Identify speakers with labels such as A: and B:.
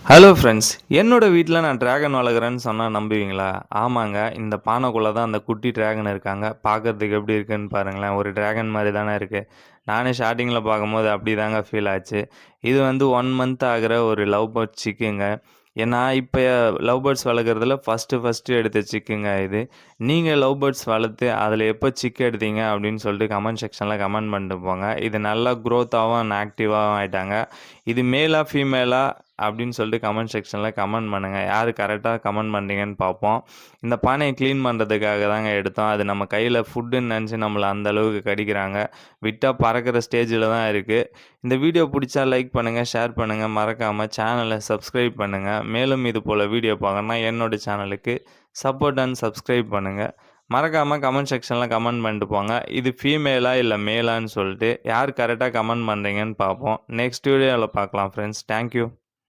A: Hello friends. என்னோட வீட்ல நான் டிராகன் வளர்க்குறேன்னு சொன்னா நம்புவீங்களா? ஆமாங்க. இந்த பானைக்குள்ள தான் அந்த குட்டி டிராகன் இருக்காங்க. பார்க்கறதுக்கு எப்படி இருக்குன்னு பாருங்களேன். ஒரு டிராகன் மாரி தானே இருக்கு. நானே ஸ்டார்ட்டிங்கில பார்க்கும்போது அப்படிதாங்க ஃபீல் ஆச்சு. இது வந்து 1 மந்த் ஆகுற ஒரு லவ் பேர்ட் சிக்குங்க. நான் இப்ப லவ் பேர்ட்ஸ் வளர்க்குறதுல ஃபர்ஸ்ட்டு எடுத்த சிக்குங்க இது. நீங்க லவ் பேர்ட்ஸ் வளர்த்து அதில எப்போ சிக் எடுத்தீங்க அப்படின்னு சொல்லிட்டு கமெண்ட் செக்ஷன்ல கமெண்ட் பண்ணிட்டு போங்க. இது நல்லா குரோத்தாவும் அண்ட் ஆக்டிவாவும் ஆயிட்டாங்க. இது மேலா, ஃபீமேலா அப்படின்னு சொல்லிட்டு கமெண்ட் செக்ஷன்ல கமெண்ட் பண்ணுங்க. யாரு கரெக்ட்டா கமெண்ட் பண்றீங்கன்னு பார்ப்போம். இந்த பானைய கிளீன் பண்றதுக்காக தாங்க எடுத்தோம். அது நம்ம கையில ஃபுட்டுன்னு நெனச்சு நம்மள அந்த அளவுக்கு கடிக்கிறாங்க. விட்டா பறக்கிற ஸ்டேஜ்ல தான் இருக்கு. இந்த வீடியோ புடிச்சா லைக் பண்ணுங்க, ஷேர் பண்ணுங்க. மறக்காம சேனல சப்ஸ்கிரைப் பண்ணுங்க. மேலும் இது போல வீடியோ பார்க்கணும்னா என்னோட சேனலுக்கு சப்போர்ட் அண்ட் சப்ஸ்கிரைப் பண்ணுங்க. மறக்காம கமெண்ட் செக்ஷன்ல கமெண்ட் பண்ணிட்டு போங்க. இது ஃபீமேலா இல்ல மேலான்னு சொல்லிட்டு யார் கரெக்ட்டா கமெண்ட் பண்றீங்கன்னு பார்ப்போம். நெக்ஸ்ட் வீடியோல பார்க்கலாம் ஃபிரெண்ட்ஸ். Thank you.